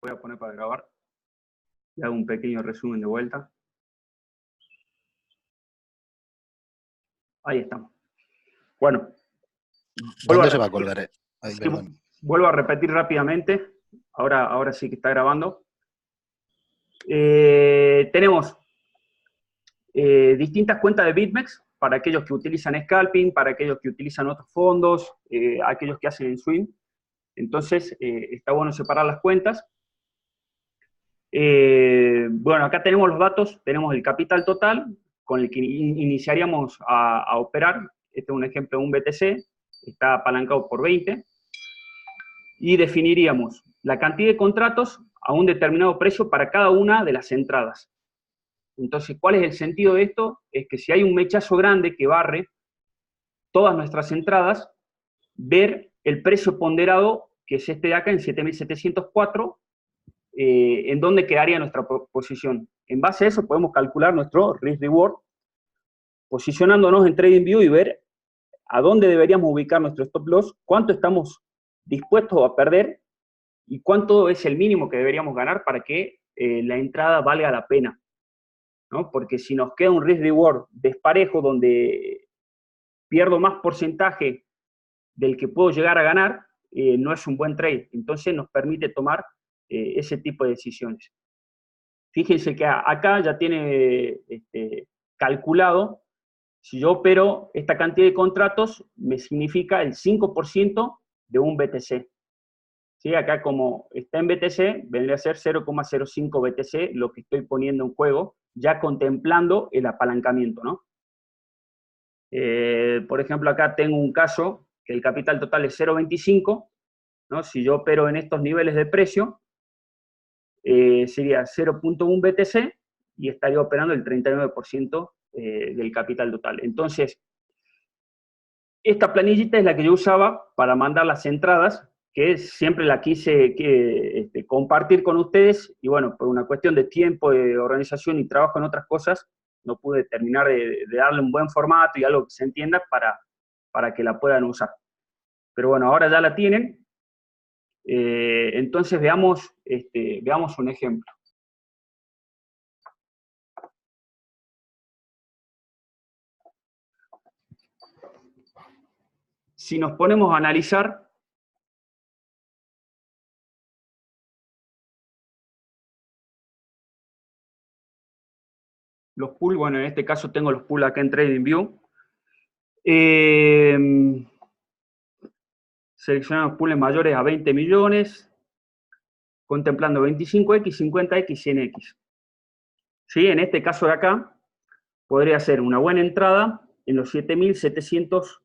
voy a poner para grabar. Y hago un pequeño resumen de vuelta. Ahí estamos. Bueno. ¿Dónde se va a colgar? Ay, sí, perdón. Vuelvo a repetir rápidamente. Ahora sí que está grabando. Tenemos distintas cuentas de BitMEX para aquellos que utilizan scalping, para aquellos que utilizan otros fondos, aquellos que hacen swing. Entonces, está bueno separar las cuentas. Bueno, acá tenemos los datos, tenemos el capital total con el que iniciaríamos a operar. Este es un ejemplo de un BTC, está apalancado por 20. Y definiríamos la cantidad de contratos a un determinado precio para cada una de las entradas. Entonces, ¿cuál es el sentido de esto? Es que si hay un mechazo grande que barre todas nuestras entradas, ver el precio ponderado, que es este de acá, en 7.704, en dónde quedaría nuestra posición. En base a eso podemos calcular nuestro risk-reward, posicionándonos en TradingView y ver a dónde deberíamos ubicar nuestro stop loss, cuánto estamos dispuestos a perder y cuánto es el mínimo que deberíamos ganar para que la entrada valga la pena, ¿no? Porque si nos queda un risk-reward desparejo donde pierdo más porcentaje del que puedo llegar a ganar, no es un buen trade. Entonces nos permite tomar ese tipo de decisiones. Fíjense que acá ya tiene calculado, si yo opero esta cantidad de contratos, me significa el 5% de un BTC. ¿Sí? Acá como está en BTC, vendría a ser 0,05 BTC lo que estoy poniendo en juego, ya contemplando el apalancamiento, ¿no? Por ejemplo, acá tengo un caso que el capital total es 0,25, ¿no? Si yo opero en estos niveles de precio, sería 0,1 BTC y estaría operando el 39% del capital total. Entonces, esta planillita es la que yo usaba para mandar las entradas, que siempre la quise compartir con ustedes, y bueno, por una cuestión de tiempo, de organización y trabajo en otras cosas, no pude terminar de darle un buen formato y algo que se entienda para que la puedan usar. Pero bueno, ahora ya la tienen. Entonces veamos un ejemplo. Si nos ponemos a analizar los pools, bueno, en este caso tengo los pools acá en TradingView. Seleccionamos pools mayores a 20 millones, contemplando 25X, 50X, 100X. ¿Sí? En este caso de acá, podría ser una buena entrada en los 7.740,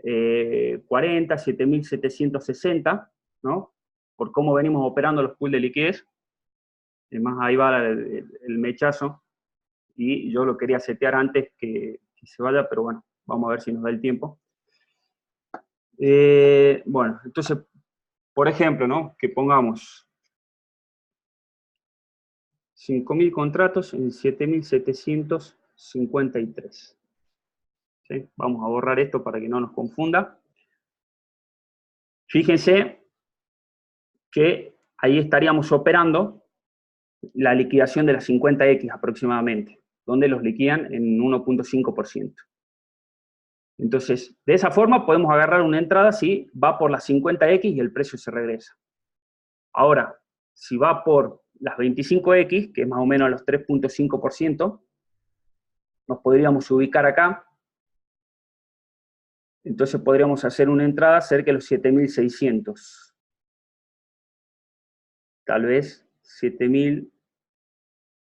7.760, ¿no? Por cómo venimos operando los pools de liquidez. Además, ahí va el mechazo. Y yo lo quería setear antes que se vaya, pero bueno, vamos a ver si nos da el tiempo. Bueno, entonces, por ejemplo, ¿no? Que pongamos 5.000 contratos en 7.753. ¿Sí? Vamos a borrar esto para que no nos confunda. Fíjense que ahí estaríamos operando la liquidación de las 50X aproximadamente, donde los liquidan en 1,5%. Entonces, de esa forma podemos agarrar una entrada si va por las 50X y el precio se regresa. Ahora, si va por las 25X, que es más o menos los 3,5%, nos podríamos ubicar acá. Entonces podríamos hacer una entrada cerca de los 7.600. Tal vez 7.000,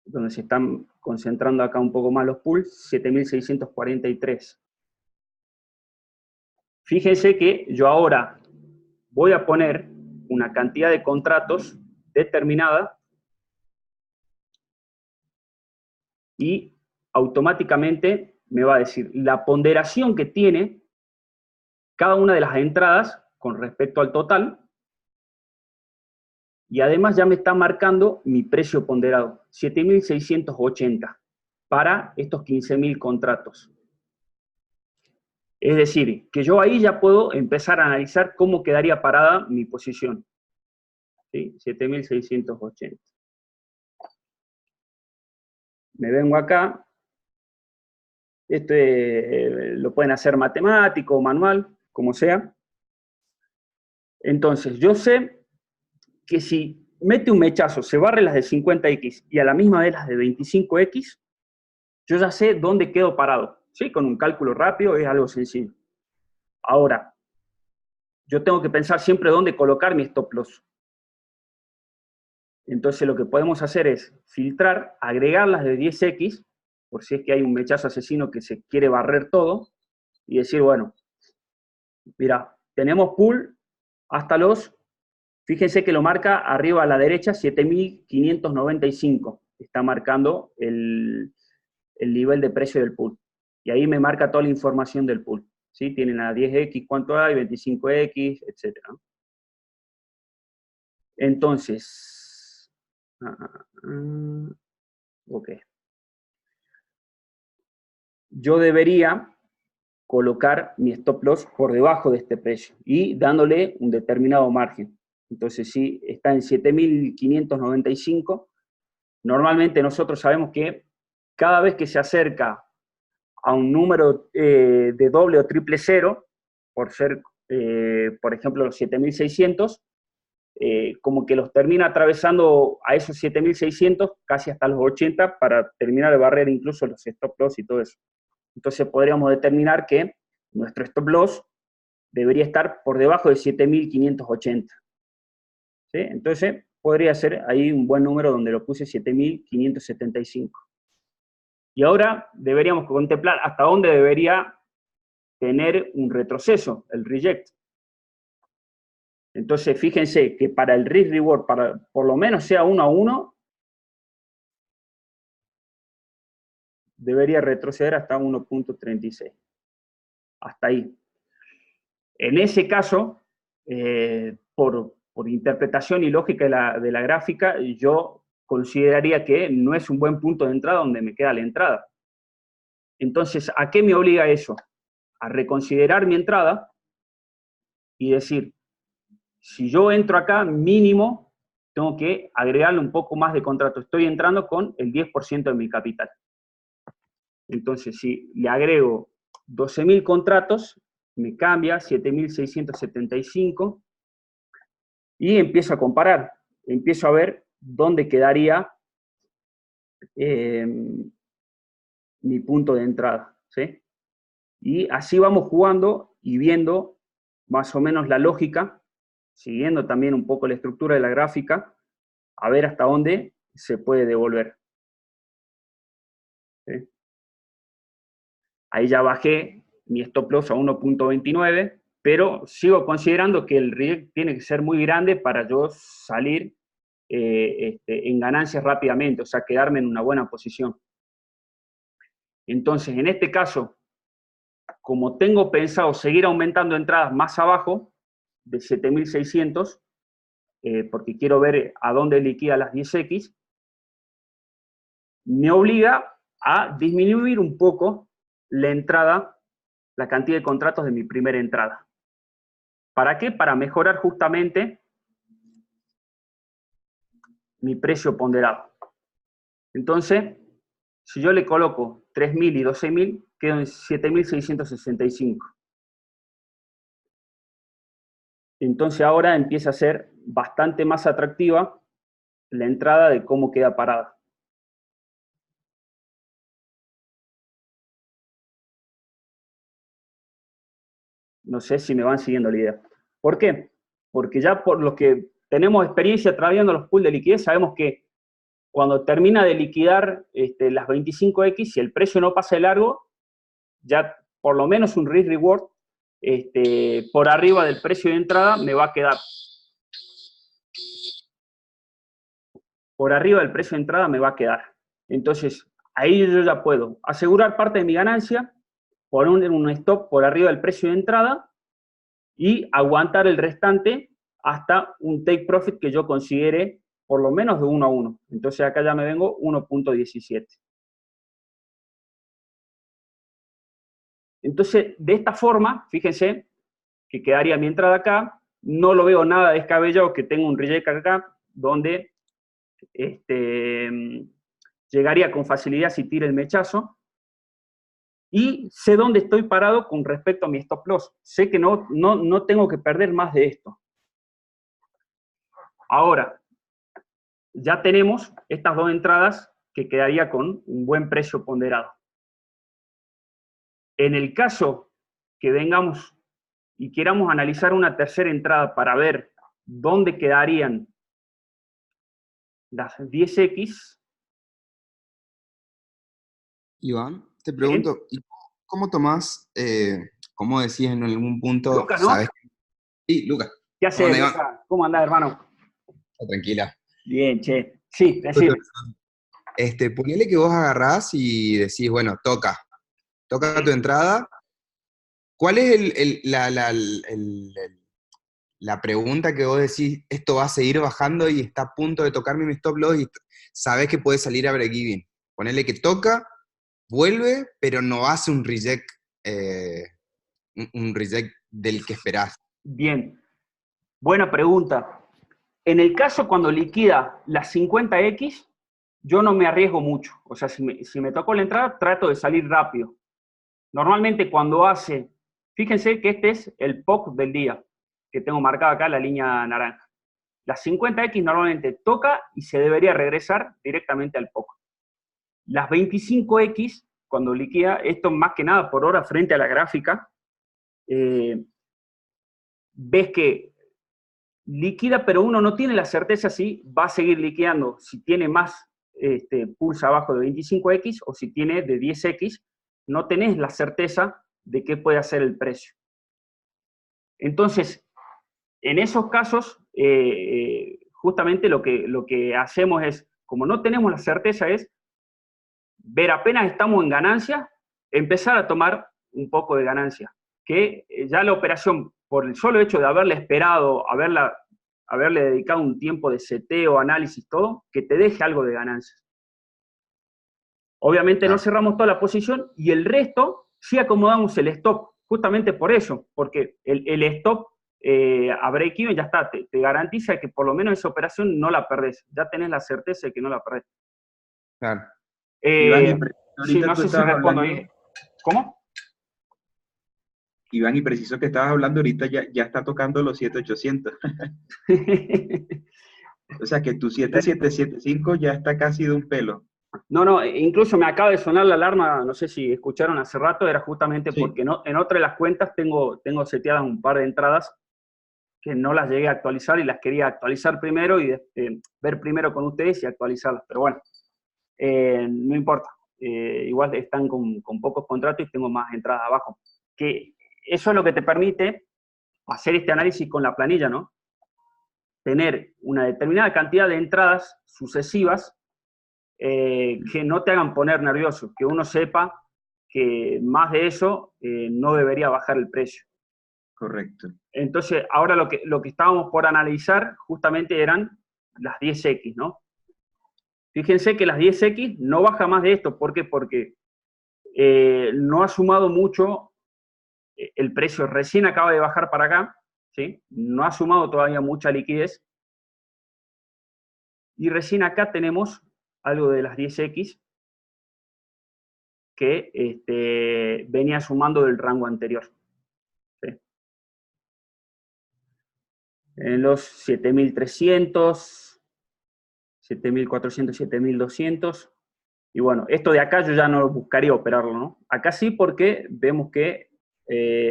donde se están concentrando acá un poco más los pools, 7.643. Fíjense que yo ahora voy a poner una cantidad de contratos determinada y automáticamente me va a decir la ponderación que tiene cada una de las entradas con respecto al total, y además ya me está marcando mi precio ponderado, 7.680, para estos 15.000 contratos. Es decir, que yo ahí ya puedo empezar a analizar cómo quedaría parada mi posición. ¿sí? 7.680. Me vengo acá. Esto lo pueden hacer matemático o manual, como sea. Entonces, yo sé que si mete un mechazo, se barre las de 50X y a la misma vez las de 25X, yo ya sé dónde quedo parado. ¿Sí? Con un cálculo rápido es algo sencillo. Ahora, yo tengo que pensar siempre dónde colocar mi stop loss. Entonces, lo que podemos hacer es filtrar, agregar las de 10X, por si es que hay un mechazo asesino que se quiere barrer todo, y decir, bueno, mira, tenemos pool hasta los, fíjense que lo marca arriba a la derecha, 7.595. Está marcando el nivel de precio del pool. Y ahí me marca toda la información del pool. ¿Sí? Tienen a 10X cuánto hay, 25X, etc. Entonces, ok. Yo debería colocar mi stop loss por debajo de este precio y dándole un determinado margen. Entonces, si está en 7.595, normalmente nosotros sabemos que cada vez que se acerca a un número de doble o triple cero, por ser, por ejemplo, los 7.600, como que los termina atravesando a esos 7.600 casi hasta los 80 para terminar de barrer incluso los stop loss y todo eso. Entonces podríamos determinar que nuestro stop loss debería estar por debajo de 7.580. ¿Sí? Entonces podría ser ahí un buen número donde lo puse 7.575. Y ahora deberíamos contemplar hasta dónde debería tener un retroceso, el reject. Entonces fíjense que para el risk reward, para por lo menos sea 1 a 1, debería retroceder hasta 1.36. Hasta ahí. En ese caso, por interpretación y lógica de la gráfica, yo consideraría que no es un buen punto de entrada donde me queda la entrada. Entonces, ¿a qué me obliga eso? A reconsiderar mi entrada y decir, si yo entro acá, mínimo, tengo que agregarle un poco más de contrato. Estoy entrando con el 10% de mi capital. Entonces, si le agrego 12.000 contratos, me cambia 7.675 y empiezo a comparar. Empiezo a ver dónde quedaría mi punto de entrada. ¿Sí? Y así vamos jugando y viendo más o menos la lógica, siguiendo también un poco la estructura de la gráfica, a ver hasta dónde se puede devolver. ¿Sí? Ahí ya bajé mi stop loss a 1.29, pero sigo considerando que el reject tiene que ser muy grande para yo salir en ganancias rápidamente, o sea, quedarme en una buena posición. Entonces, en este caso, como tengo pensado seguir aumentando entradas más abajo de 7.600, porque quiero ver a dónde liquida las 10X, me obliga a disminuir un poco la entrada, la cantidad de contratos de mi primera entrada. ¿Para qué? Para mejorar justamente mi precio ponderado. Entonces, si yo le coloco 3.000 y 12.000, quedo en 7.665. Entonces ahora empieza a ser bastante más atractiva la entrada de cómo queda parada. No sé si me van siguiendo la idea. ¿Por qué? Porque ya por lo que tenemos experiencia trabajando los pools de liquidez, sabemos que cuando termina de liquidar las 25X, si el precio no pasa de largo, ya por lo menos un risk reward por arriba del precio de entrada me va a quedar. Por arriba del precio de entrada me va a quedar. Entonces, ahí yo ya puedo asegurar parte de mi ganancia, poner un stop por arriba del precio de entrada y aguantar el restante hasta un take profit que yo considere por lo menos de 1 a 1. Entonces acá ya me vengo 1.17. Entonces, de esta forma, fíjense que quedaría mi entrada acá, no lo veo nada descabellado que tenga un reject acá, donde llegaría con facilidad si tira el mechazo, y sé dónde estoy parado con respecto a mi stop loss. Sé que no tengo que perder más de esto. Ahora, ya tenemos estas dos entradas que quedaría con un buen precio ponderado. En el caso que vengamos y queramos analizar una tercera entrada para ver dónde quedarían las 10X. Iván, te pregunto, ¿y cómo tomás, cómo decís en algún punto, Lucas, ¿no? sabes? Sí, Lucas. ¿Qué haces, Lucas? ¿Cómo andás, hermano? Tranquila. Bien, che. Sí, decime. Ponele que vos agarrás y decís, bueno, toca tu entrada. ¿Cuál es la pregunta que vos decís, esto va a seguir bajando y está a punto de tocar mi stop loss y sabés que puede salir a break-even? Ponele que toca, vuelve, pero no hace un reject, un reject del que esperás. Bien, buena pregunta. En el caso cuando liquida las 50X, yo no me arriesgo mucho. O sea, si me tocó la entrada, trato de salir rápido. Normalmente cuando hace, fíjense que este es el POC del día, que tengo marcada acá la línea naranja. Las 50X normalmente toca y se debería regresar directamente al POC. Las 25X, cuando liquida, esto más que nada por hora frente a la gráfica, ves que liquida, pero uno no tiene la certeza si va a seguir liquidando, si tiene más pulsa abajo de 25X o si tiene de 10X, no tenés la certeza de qué puede hacer el precio. Entonces, en esos casos, justamente lo que hacemos es, como no tenemos la certeza, es ver apenas estamos en ganancia, empezar a tomar un poco de ganancia. Que ya la operación, por el solo hecho de haberla esperado, haberle dedicado un tiempo de seteo, análisis, todo, que te deje algo de ganancias. Obviamente no cerramos toda la posición y el resto sí acomodamos el stop, justamente por eso, porque el stop a break-even ya está, te garantiza que por lo menos esa operación no la perdés, ya tenés la certeza de que no la perdés. Claro. Iván, sí, no sé si respondo bien. ¿Cómo? Iván, y preciso que estabas hablando ahorita, ya está tocando los 7800. O sea que tu 7775 ya está casi de un pelo. No, incluso me acaba de sonar la alarma, no sé si escucharon hace rato, era justamente Sí. porque en otra de las cuentas tengo seteadas un par de entradas que no las llegué a actualizar y las quería actualizar primero y ver primero con ustedes y actualizarlas. Pero bueno, no importa. Igual están con pocos contratos y tengo más entradas abajo. Que eso es lo que te permite hacer este análisis con la planilla, ¿no? Tener una determinada cantidad de entradas sucesivas que no te hagan poner nervioso, que uno sepa que más de eso no debería bajar el precio. Correcto. Entonces, ahora lo que estábamos por analizar justamente eran las 10X, ¿no? Fíjense que las 10X no baja más de esto. ¿Por qué? Porque no ha sumado mucho el precio. Recién acaba de bajar para acá, ¿sí? No ha sumado todavía mucha liquidez. Y recién acá tenemos algo de las 10X que venía sumando del rango anterior. ¿Sí? En los 7300, 7400, 7200. Y bueno, esto de acá yo ya no buscaría operarlo, ¿no? Acá sí porque vemos que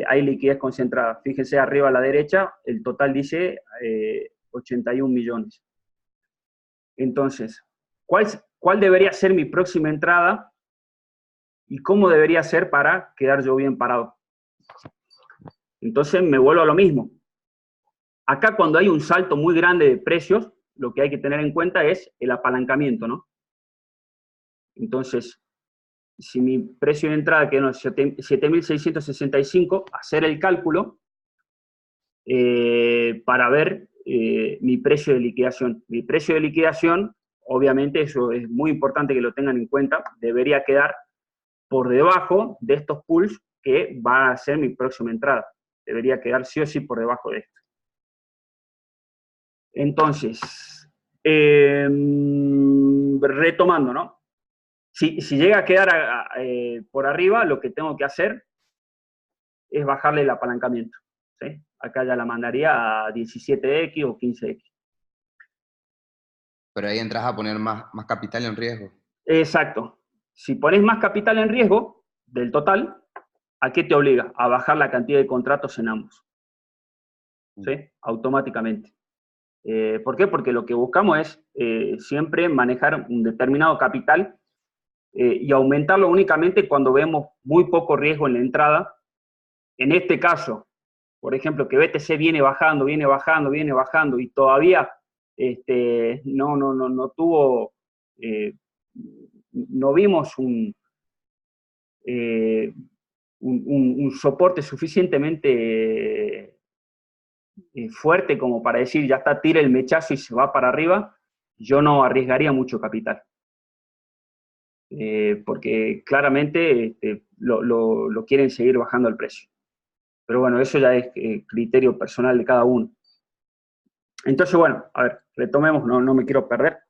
hay liquidez concentrada. Fíjense arriba a la derecha, el total dice 81 millones. Entonces, ¿cuál debería ser mi próxima entrada y cómo debería ser para quedar yo bien parado? Entonces me vuelvo a lo mismo. Acá cuando hay un salto muy grande de precios, lo que hay que tener en cuenta es el apalancamiento, ¿no? Entonces, si mi precio de entrada quedó en 7.665, hacer el cálculo para ver mi precio de liquidación. Mi precio de liquidación, obviamente eso es muy importante que lo tengan en cuenta, debería quedar por debajo de estos pools que va a ser mi próxima entrada. Debería quedar sí o sí por debajo de esto. Entonces, retomando, ¿no? Si llega a quedar por arriba, lo que tengo que hacer es bajarle el apalancamiento, ¿sí? Acá ya la mandaría a 17x o 15x. Pero ahí entras a poner más capital en riesgo. Exacto. Si pones más capital en riesgo del total, ¿a qué te obliga? A bajar la cantidad de contratos en ambos, ¿sí? Automáticamente. ¿Por qué? Porque lo que buscamos es siempre manejar un determinado capital y aumentarlo únicamente cuando vemos muy poco riesgo en la entrada. En este caso, por ejemplo, que BTC viene bajando, viene bajando, viene bajando y todavía no tuvo, no vimos un soporte suficientemente fuerte como para decir, ya está, tira el mechazo y se va para arriba, yo no arriesgaría mucho capital. Porque claramente lo quieren seguir bajando el precio. Pero bueno, eso ya es criterio personal de cada uno. Entonces, bueno, a ver, retomemos, no me quiero perder.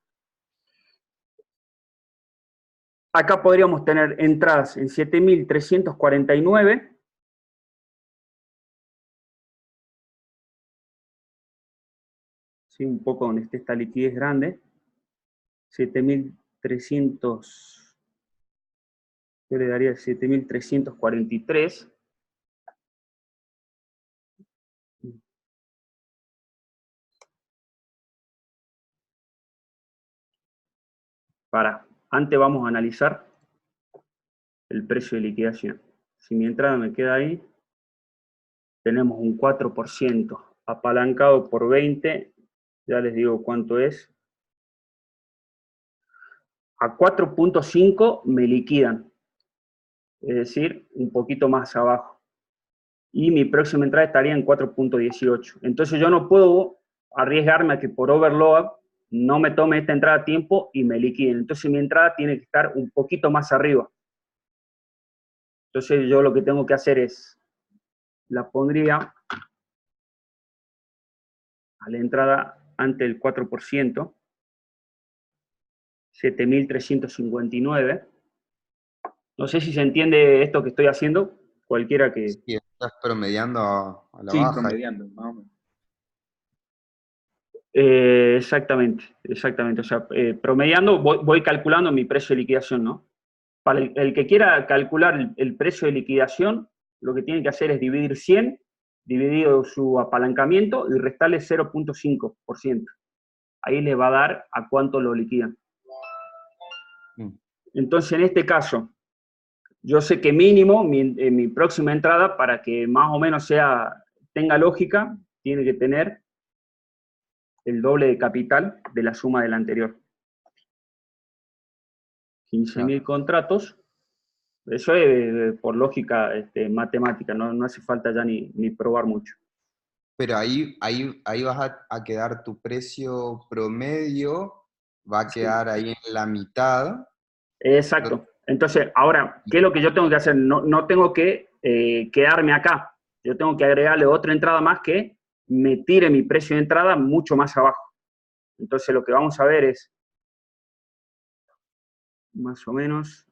Acá podríamos tener entradas en 7.349. Sí, un poco donde esté esta liquidez grande. 7.300, yo le daría 7.343. Antes vamos a analizar el precio de liquidación. Si mi entrada me queda ahí, tenemos un 4% apalancado por 20, ya les digo cuánto es. A 4.5 me liquidan, es decir, un poquito más abajo. Y mi próxima entrada estaría en 4.18. Entonces yo no puedo arriesgarme a que por overload no me tome esta entrada a tiempo y me liquiden. Entonces mi entrada tiene que estar un poquito más arriba. Entonces yo lo que tengo que hacer es, la pondría a la entrada ante el 4%, 7.359. No sé si se entiende esto que estoy haciendo, cualquiera que... Sí, estás promediando a la Sí, baja. promediando, más o menos. Exactamente. O sea, promediando, voy calculando mi precio de liquidación, ¿no? Para el que quiera calcular el precio de liquidación, lo que tiene que hacer es dividir 100, dividido su apalancamiento, y restarle 0.5%. Ahí le va a dar a cuánto lo liquidan. Entonces, en este caso, yo sé que mínimo mi próxima entrada, para que más o menos tenga lógica, tiene que tener el doble de capital de la suma de la anterior. 15.000 contratos, eso es por lógica matemática, no hace falta ya ni probar mucho. Pero ahí vas a quedar tu precio promedio, va a quedar ahí en la mitad. Exacto. Entonces, ahora, ¿qué es lo que yo tengo que hacer? No tengo que quedarme acá. Yo tengo que agregarle otra entrada más que me tire mi precio de entrada mucho más abajo. Entonces, lo que vamos a ver es, más o menos,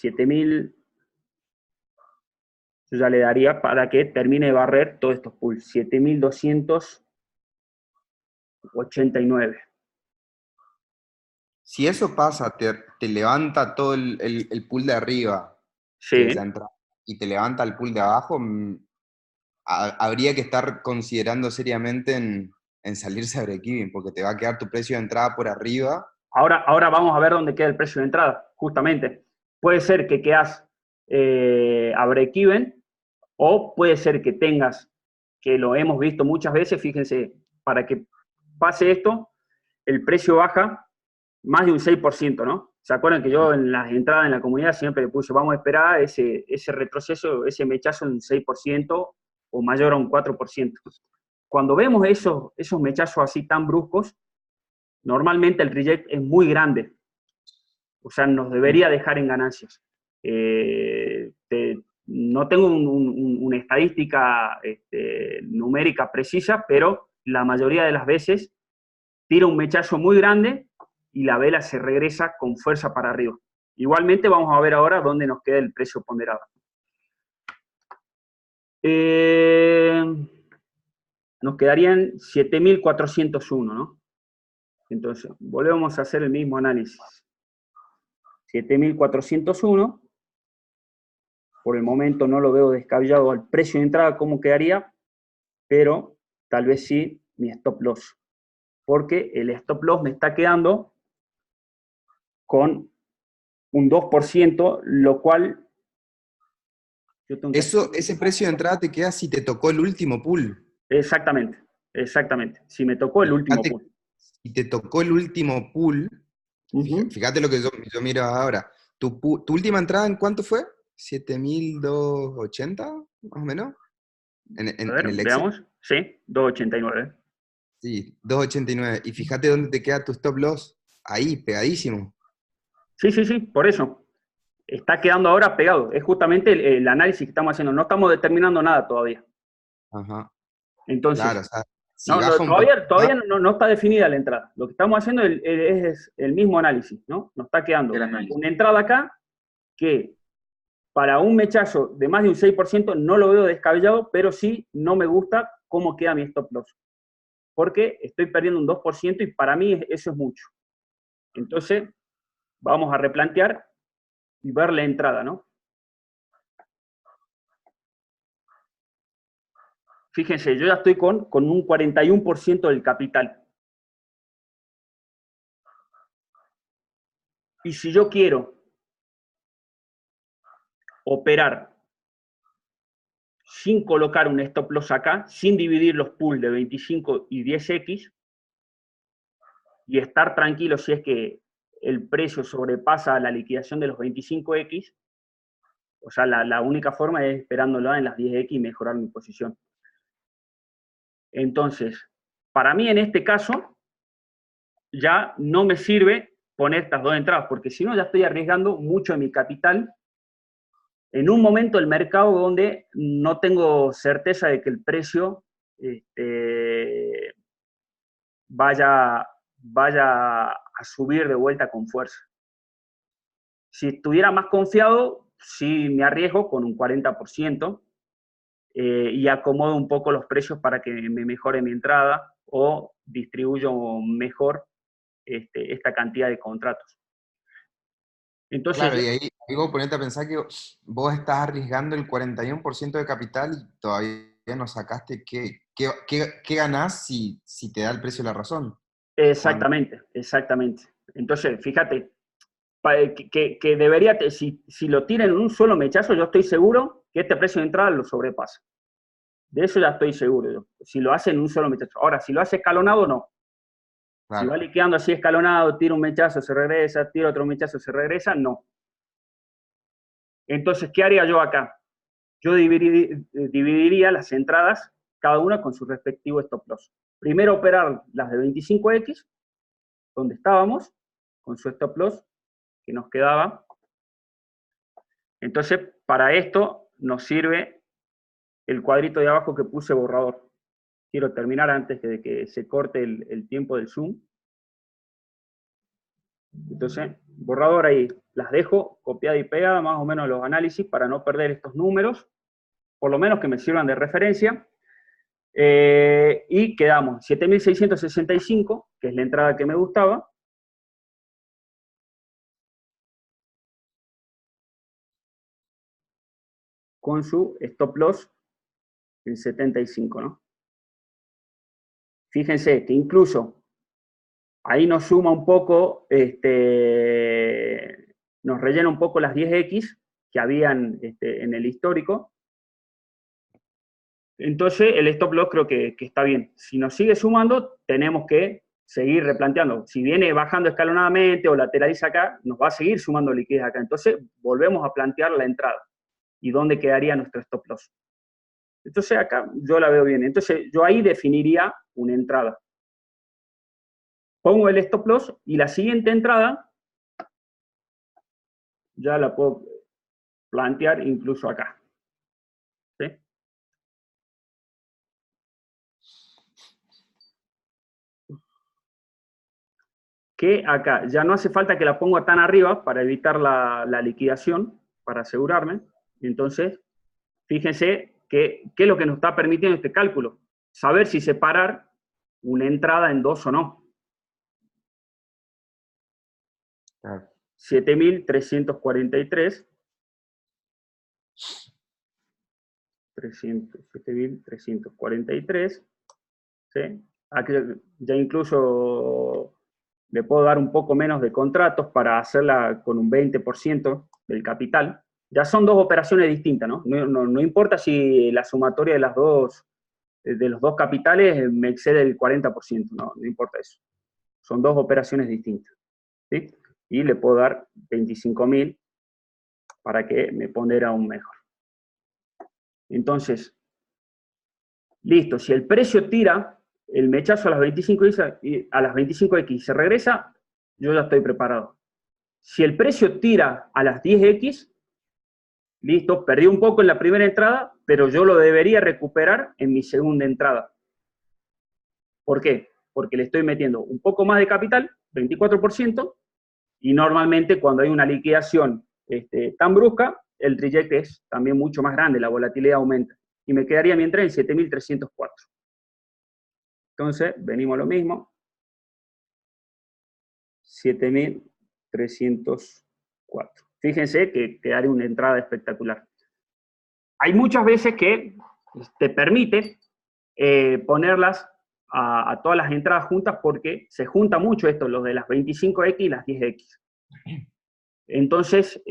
7.000, yo ya le daría para que termine de barrer todos estos pools. 7.289. Si eso pasa, te levanta todo el pool de arriba, que es Sí. la entrada, y te levanta el pool de abajo, habría que estar considerando seriamente en salirse a break-even, porque te va a quedar tu precio de entrada por arriba. Ahora vamos a ver dónde queda el precio de entrada, justamente. Puede ser que quedas a break-even, o puede ser que tengas, que lo hemos visto muchas veces, fíjense, para que pase esto, el precio baja más de un 6%, ¿no? ¿Se acuerdan que yo en las entradas en la comunidad siempre le puse, vamos a esperar ese retroceso, ese mechazo en un 6% o mayor a un 4%? Cuando vemos esos mechazos así tan bruscos, normalmente el reject es muy grande, o sea, nos debería dejar en ganancias. no tengo una estadística numérica precisa, pero la mayoría de las veces tira un mechazo muy grande y la vela se regresa con fuerza para arriba. Igualmente vamos a ver ahora dónde nos queda el precio ponderado. Nos quedarían 7.401, ¿no? Entonces, volvemos a hacer el mismo análisis. 7.401. Por el momento no lo veo descabellado al precio de entrada, cómo quedaría, pero tal vez sí mi stop loss. Porque el stop loss me está quedando con un 2%, lo cual... yo tengo que... Ese precio de entrada te queda si te tocó el último pool. Exactamente, exactamente. Si me tocó el último pool. Si te tocó el último pool, fíjate lo que yo miro ahora. ¿Tu última entrada en cuánto fue? ¿7.280, más o menos? A ver, en el veamos. Sí, 2.89. Sí, 2.89. Y fíjate dónde te queda tu stop loss. Ahí, pegadísimo. Sí, sí, sí, por eso. Está quedando ahora pegado. Es justamente el análisis que estamos haciendo. No estamos determinando nada todavía. Ajá. Entonces, Claro, o sea, si no, baja todavía no está definida la entrada. Lo que estamos haciendo es el mismo análisis, ¿no? Nos está quedando una entrada acá que para un mechazo de más de un 6% no lo veo descabellado, pero sí no me gusta cómo queda mi stop loss. Porque estoy perdiendo un 2% y para mí eso es mucho. Entonces, vamos a replantear y ver la entrada, ¿no? Fíjense, yo ya estoy con un 41% del capital. Y si yo quiero operar sin colocar un stop loss acá, sin dividir los pools de 25 y 10X, y estar tranquilo si es que el precio sobrepasa la liquidación de los 25X, o sea, la única forma es esperándolo en las 10X y mejorar mi posición. Entonces, para mí en este caso, ya no me sirve poner estas dos entradas, porque si no ya estoy arriesgando mucho de mi capital en un momento del mercado donde no tengo certeza de que el precio vaya a subir de vuelta con fuerza. Si estuviera más confiado, sí me arriesgo con un 40% y acomodo un poco los precios para que me mejore mi entrada o distribuyo mejor esta cantidad de contratos. Entonces, claro, y ahí vos ponete a pensar que vos estás arriesgando el 41% de capital y todavía no sacaste qué ganás si te da el precio la razón. exactamente, exactamente. Entonces, fíjate, que debería, si lo tiran en un solo mechazo, yo estoy seguro que este precio de entrada lo sobrepasa. De eso ya estoy seguro yo. Si lo hace en un solo mechazo. Ahora, si lo hace escalonado, no. Claro. Si va liquidando así escalonado, tira un mechazo, se regresa, tira otro mechazo, se regresa, no. Entonces, ¿qué haría yo acá? Yo dividiría las entradas, cada una con su respectivo stop loss. Primero operar las de 25X, donde estábamos, con su stop loss, que nos quedaba. Entonces, para esto nos sirve el cuadrito de abajo que puse borrador. Quiero terminar antes de que se corte el tiempo del Zoom. Entonces, borrador ahí, las dejo copiada y pegada, más o menos los análisis, para no perder estos números, por lo menos que me sirvan de referencia. Y quedamos 7.665, que es la entrada que me gustaba. Con su stop loss en 75, ¿no? Fíjense que incluso ahí nos suma un poco, nos rellena un poco las 10X que habían en el histórico. Entonces, el stop loss creo que está bien. Si nos sigue sumando, tenemos que seguir replanteando. Si viene bajando escalonadamente o lateraliza acá, nos va a seguir sumando liquidez acá. Entonces, volvemos a plantear la entrada y dónde quedaría nuestro stop loss. Entonces, acá yo la veo bien. Entonces, yo ahí definiría una entrada. Pongo el stop loss y la siguiente entrada ya la puedo plantear incluso acá. que acá ya no hace falta que la ponga tan arriba para evitar la liquidación, para asegurarme. Entonces, fíjense qué es lo que nos está permitiendo este cálculo. Saber si separar una entrada en dos o no. Claro. 7.343. 7.343. ¿Sí? Aquí ya incluso le puedo dar un poco menos de contratos para hacerla con un 20% del capital. Ya son dos operaciones distintas, ¿no? No importa si la sumatoria de los dos capitales me excede el 40%, no importa eso. Son dos operaciones distintas, ¿sí? Y le puedo dar 25.000 para que me pondera un mejor. Entonces, listo, si el precio tira el mechazo a las 25X y se regresa, yo ya estoy preparado. Si el precio tira a las 10X, listo, perdí un poco en la primera entrada, pero yo lo debería recuperar en mi segunda entrada. ¿Por qué? Porque le estoy metiendo un poco más de capital, 24%, y normalmente cuando hay una liquidación tan brusca, el reject es también mucho más grande, la volatilidad aumenta. Y me quedaría mi entrada en 7.304. Entonces, venimos a lo mismo. 7.304. Fíjense que haré una entrada espectacular. Hay muchas veces que te permite ponerlas a todas las entradas juntas porque se junta mucho esto, lo de las 25X y las 10X. Entonces,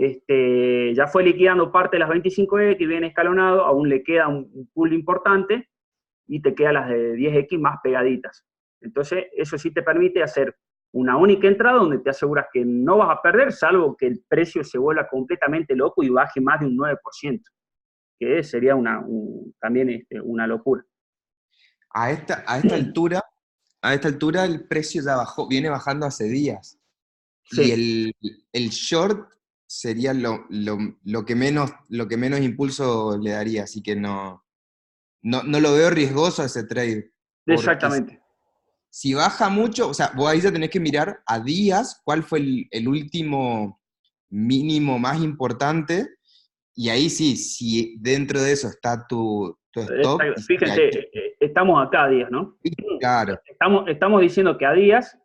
ya fue liquidando parte de las 25X, bien escalonado, aún le queda un pool importante y te quedan las de 10X más pegaditas. Entonces, eso sí te permite hacer una única entrada donde te aseguras que no vas a perder, salvo que el precio se vuelva completamente loco y baje más de un 9%, que sería también una locura. A esta altura el precio ya viene bajando hace días. Sí. Y el short sería lo que menos impulso le daría, así que no lo veo riesgoso ese trade. Exactamente. Si baja mucho, o sea, vos ahí ya tenés que mirar a días cuál fue el último mínimo más importante, y ahí sí, si dentro de eso está tu stop. Fíjense, estamos acá a días, ¿no? Claro. Estamos diciendo que a días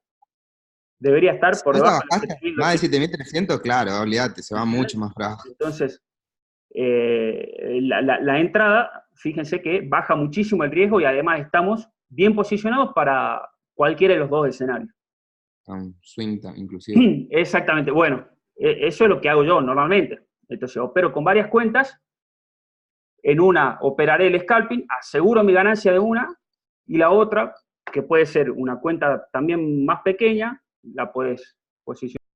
debería estar por debajo de los 7.200. Más de 7.300, claro, olvídate, se va mucho más bajo. Entonces, la entrada, fíjense que baja muchísimo el riesgo y además estamos bien posicionados para cualquiera de los dos escenarios. Un swing, inclusive. Exactamente. Bueno, eso es lo que hago yo normalmente. Entonces, opero con varias cuentas. En una operaré el scalping, aseguro mi ganancia de una, y la otra, que puede ser una cuenta también más pequeña, la puedes posicionar